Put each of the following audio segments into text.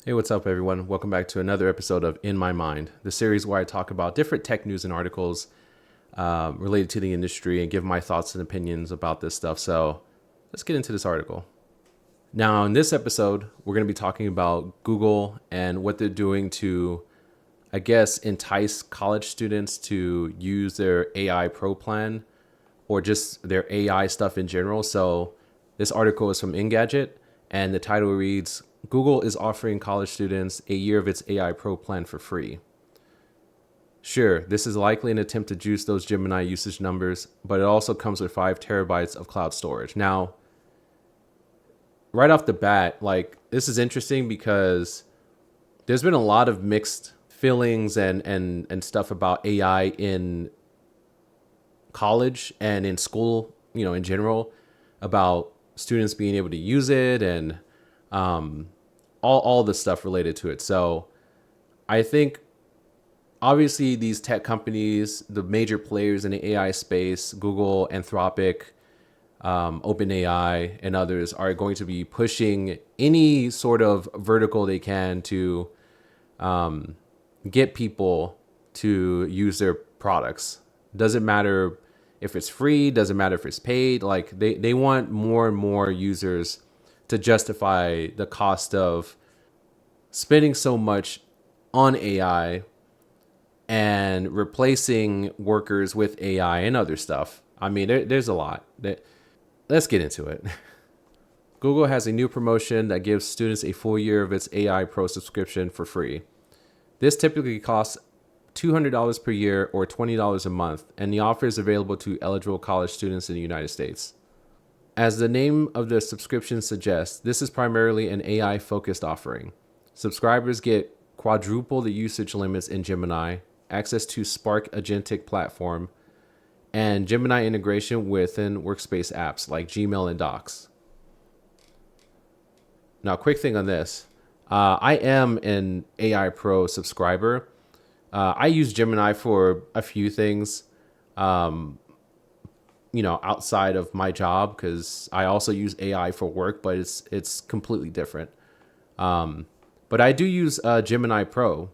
Hey, what's up, everyone? Welcome back to another episode of In My Mind, the series where I talk about different tech news and articles related to the industry and give my thoughts and opinions about this stuff. So let's get into this article. Now, in this episode, we're going to be talking about Google and what they're doing to, I guess, entice college students to use their AI Pro plan or just their AI stuff in general. So this article is from Engadget, and the title reads, Google is offering college students a year of its AI Pro plan for free. Sure, this is likely an attempt to juice those Gemini usage numbers, but it also comes with 5 terabytes of cloud storage. Now, right off the bat, this is interesting because there's been a lot of mixed feelings and stuff about AI in college and in school, in general, about students being able to use it and all the stuff related to it. So I think obviously these tech companies, the major players in the AI space, Google, Anthropic, OpenAI, and others are going to be pushing any sort of vertical they can to get people to use their products. Doesn't matter if it's free, doesn't matter if it's paid. Like they want more and more users to justify the cost of spending so much on AI and replacing workers with AI and other stuff. I mean, there's a lot. Let's get into it. Google has a new promotion that gives students a full year of its AI Pro subscription for free. This typically costs $200 per year or $20 a month, and the offer is available to eligible college students in the United States. As the name of the subscription suggests, this is primarily an AI focused offering. Subscribers get quadruple the usage limits in Gemini, access to Spark agentic platform, and Gemini integration within workspace apps like Gmail and Docs. Now, quick thing on this. I am an AI Pro subscriber. I use Gemini for a few things, outside of my job because I also use AI for work, but it's completely different. But I do use Gemini Pro,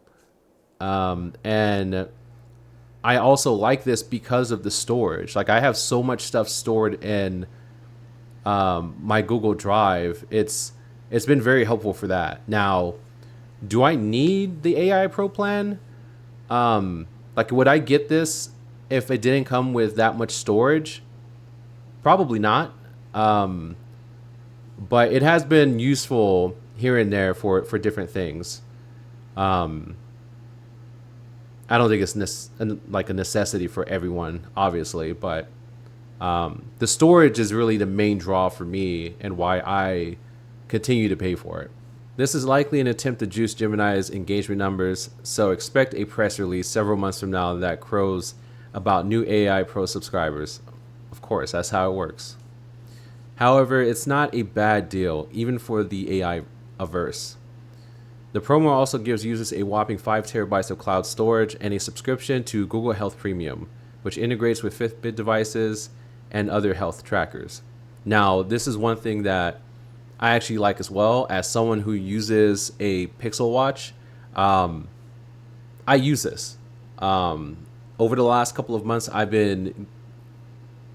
and I also like this because of the storage. Like I have so much stuff stored in my Google Drive. It's been very helpful for that. Now, do I need the AI Pro plan? Would I get this if it didn't come with that much storage? Probably not. But it has been useful here and there for different things. I don't think it's like a necessity for everyone, obviously, but the storage is really the main draw for me and why I continue to pay for it. This is likely an attempt to juice Gemini's engagement numbers, so expect a press release several months from now that crows about new AI Pro subscribers. Of course, that's how it works. However, it's not a bad deal, even for the AI averse. The promo also gives users a whopping 5 terabytes of cloud storage and a subscription to Google Health Premium, which integrates with Fitbit devices and other health trackers. Now, this is one thing that I actually like as well. As someone who uses a Pixel Watch, I use this. Over the last couple of months, I've been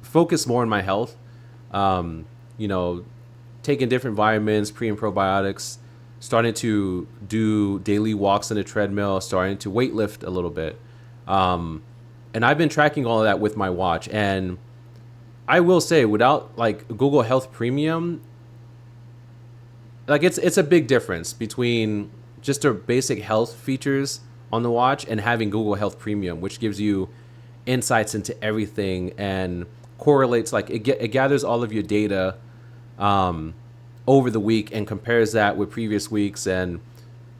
focused more on my health. Um, you know, Taking different vitamins, pre and probiotics, starting to do daily walks on a treadmill, starting to weight lift a little bit. And I've been tracking all of that with my watch. And I will say, without like Google Health Premium, like it's a big difference between just the basic health features on the watch and having Google Health Premium, which gives you insights into everything and correlates, like it gathers all of your data over the week and compares that with previous weeks, and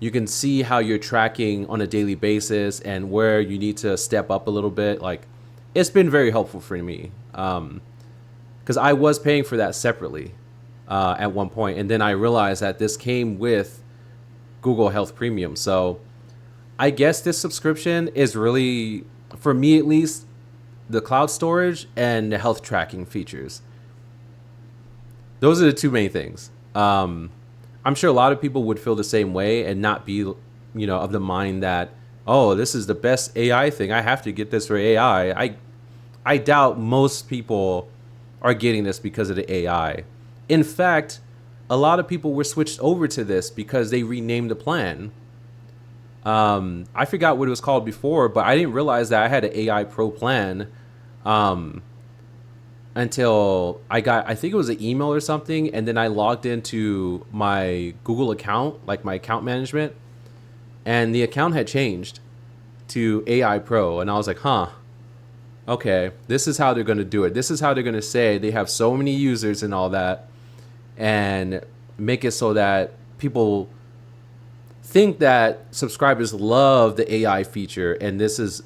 you can see how you're tracking on a daily basis and where you need to step up a little bit. Like it's been very helpful for me because I was paying for that separately at one point, and then I realized that this came with Google Health Premium. So I guess this subscription is really, for me at least, the cloud storage and the health tracking features. Those are the two main things. I'm sure a lot of people would feel the same way and not be, of the mind that, oh, this is the best AI thing. I have to get this for AI. I doubt most people are getting this because of the AI. In fact, a lot of people were switched over to this because they renamed the plan. I forgot what it was called before, but I didn't realize that I had an AI Pro plan until I think it was an email or something, and then I logged into my Google account, like my account management, and the account had changed to AI Pro, and I was like, huh, okay, this is how they're going to do it. This is how they're going to say they have so many users and all that, and make it so that people think that subscribers love the AI feature, and this is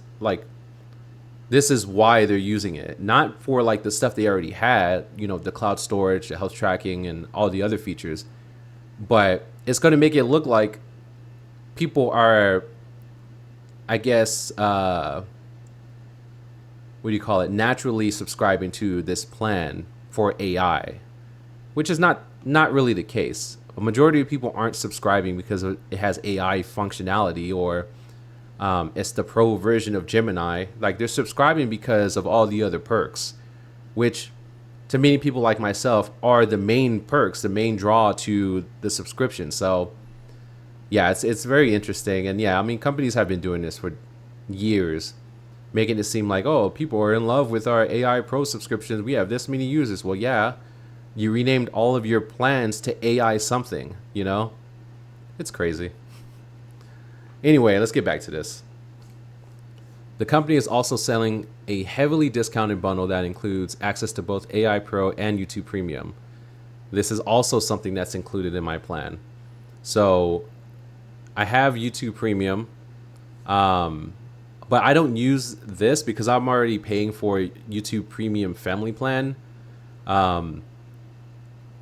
why they're using it, not for like the stuff they already had, the cloud storage, the health tracking, and all the other features, but it's going to make it look like people are, I guess, what do you call it, naturally subscribing to this plan for AI, which is not really the case. A majority of people aren't subscribing because it has AI functionality, or it's the pro version of Gemini. Like, they're subscribing because of all the other perks, which to many people like myself are the main perks, the main draw to the subscription. So yeah, it's very interesting. And yeah, I mean, companies have been doing this for years, making it seem like, oh, people are in love with our AI Pro subscriptions. We have this many users. Well, yeah, you renamed all of your plans to AI something, It's crazy. Anyway, let's get back to this. The company is also selling a heavily discounted bundle that includes access to both AI Pro and YouTube Premium. This is also something that's included in my plan. So I have YouTube Premium, but I don't use this because I'm already paying for YouTube Premium Family Plan,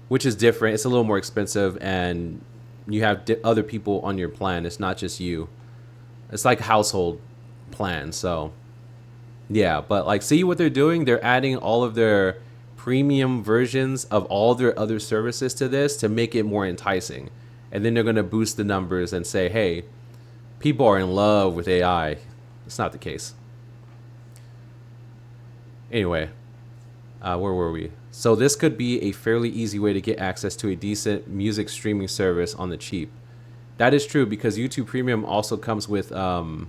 which is different. It's a little more expensive, and you have other people on your plan. It's not just you. It's like a household plan. So yeah, but like, see what they're doing? They're adding all of their premium versions of all their other services to this to make it more enticing. And then they're going to boost the numbers and say, hey, people are in love with AI. It's not the case. Anyway, where were we? So this could be a fairly easy way to get access to a decent music streaming service on the cheap. That is true, because YouTube Premium also comes with YouTube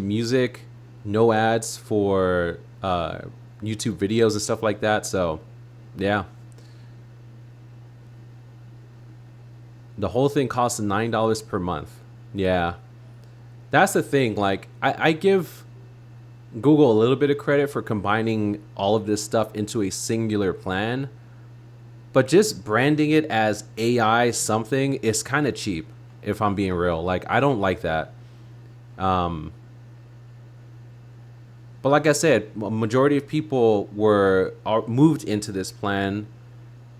Music, no ads for YouTube videos and stuff like that. So yeah. The whole thing costs $9 per month. Yeah. That's the thing. Like, I give Google a little bit of credit for combining all of this stuff into a singular plan, but just branding it as AI something is kind of cheap, if I'm being real. Like, I don't like that. But like I said, a majority of people are moved into this plan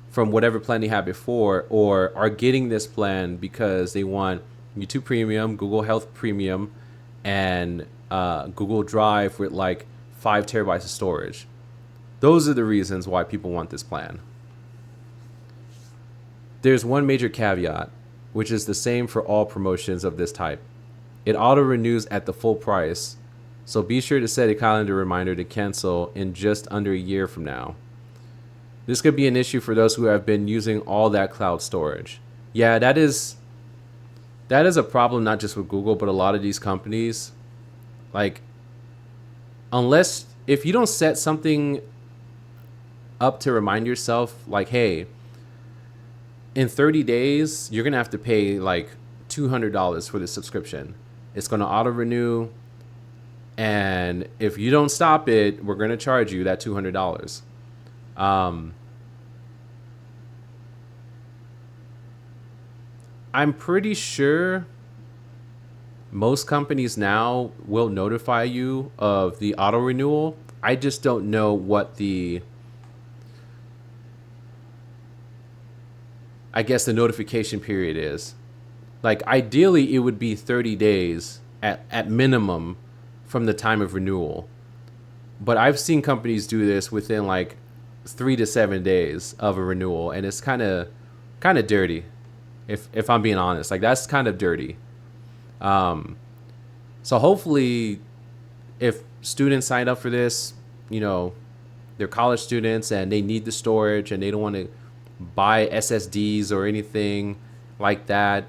from whatever plan they had before, or are getting this plan because they want YouTube Premium, Google Health Premium, and Google Drive with like 5 terabytes of storage. Those are the reasons why people want this plan. There's one major caveat, which is the same for all promotions of this type. It auto-renews at the full price, so be sure to set a calendar reminder to cancel in just under a year from now. This could be an issue for those who have been using all that cloud storage. Yeah, that is a problem, not just with Google, but a lot of these companies. Like, if you don't set something up to remind yourself, like, hey, in 30 days, you're going to have to pay like $200 for the subscription. It's going to auto renew. And if you don't stop it, we're going to charge you that $200. I'm pretty sure most companies now will notify you of the auto renewal. I just don't know what the notification period is. Like, ideally, it would be 30 days at minimum from the time of renewal. But I've seen companies do this within like 3 to 7 days of a renewal, and it's kind of dirty, if I'm being honest. Like that's kind of dirty. Um, so hopefully, if students sign up for this, you know, they're college students and they need the storage and they don't want to buy SSDs or anything like that,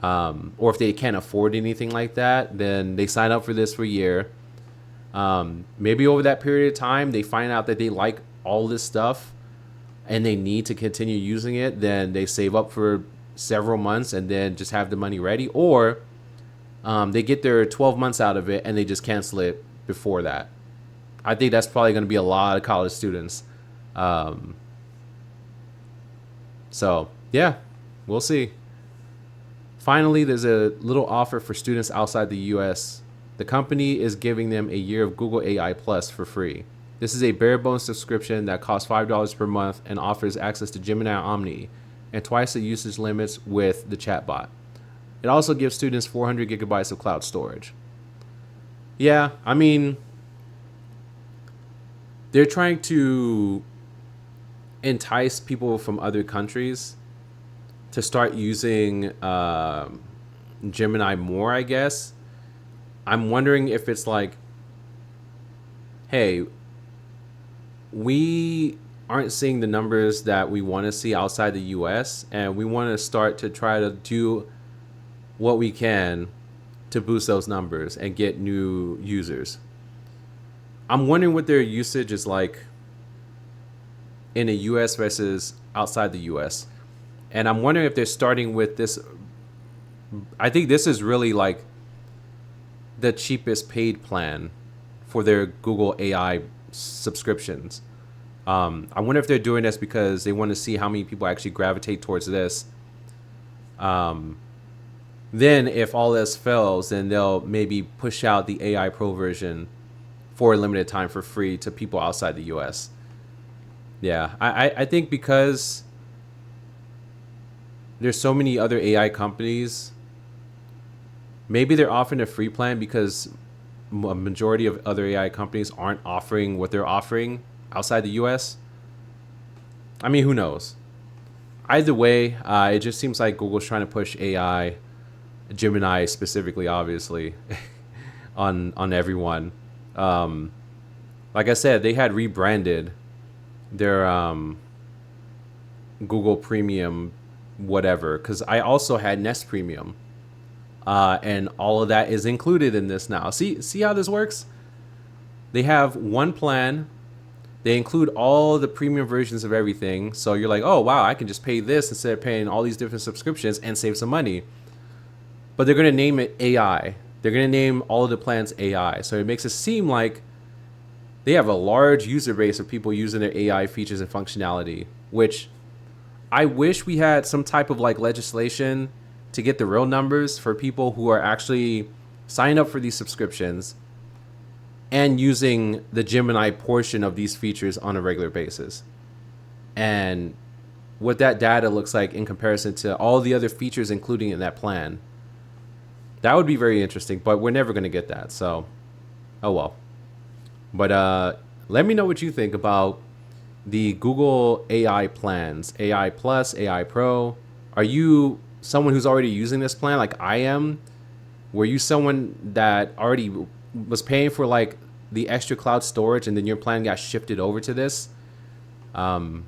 or if they can't afford anything like that, then they sign up for this for a year. Maybe over that period of time, they find out that they like all this stuff and they need to continue using it. Then they save up for several months and then just have the money ready. Or they get their 12 months out of it and they just cancel it before that. I think that's probably going to be a lot of college students. Um, so, yeah, we'll see. Finally, there's a little offer for students outside the US. The company is giving them a year of Google AI Plus for free. This is a bare bones subscription that costs $5 per month and offers access to Gemini Omni and twice the usage limits with the chatbot. It also gives students 400 gigabytes of cloud storage. Yeah, I mean, they're trying to entice people from other countries to start using Gemini more, I guess. I'm wondering if it's like, hey, we aren't seeing the numbers that we want to see outside the US, and we want to start to try to do what we can to boost those numbers and get new users. I'm wondering what their usage is like in the US versus outside the US. And I'm wondering if they're starting with this. I think this is really like the cheapest paid plan for their Google AI subscriptions. I wonder if they're doing this because they want to see how many people actually gravitate towards this. Then if all this fails, then they'll maybe push out the AI Pro version for a limited time for free to people outside the US. Yeah, I think because there's so many other AI companies, maybe they're offering a free plan because a majority of other AI companies aren't offering what they're offering outside the US. I mean, who knows? Either way, it just seems like Google's trying to push AI, Gemini specifically, obviously, on everyone. Like I said, they had rebranded their Google Premium whatever, because I also had Nest Premium, and all of that is included in this now. See how this works? They have one plan. They include all the premium versions of everything. So you're like, oh, wow, I can just pay this instead of paying all these different subscriptions and save some money. But they're going to name it AI. They're going to name all of the plans AI. So it makes it seem like they have a large user base of people using their AI features and functionality, which I wish we had some type of like legislation to get the real numbers for people who are actually signing up for these subscriptions and using the Gemini portion of these features on a regular basis. And what that data looks like in comparison to all the other features including in that plan. That would be very interesting, but we're never going to get that. So, oh well. But let me know what you think about the Google AI plans, AI Plus, AI Pro. Are you someone who's already using this plan like I am? Were you someone that already was paying for like the extra cloud storage and then your plan got shifted over to this? Do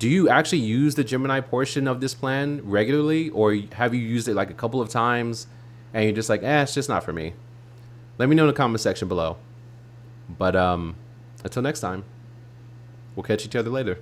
you actually use the Gemini portion of this plan regularly, or have you used it like a couple of times and you're just like, it's just not for me? Let me know in the comment section below. But until next time, we'll catch each other later.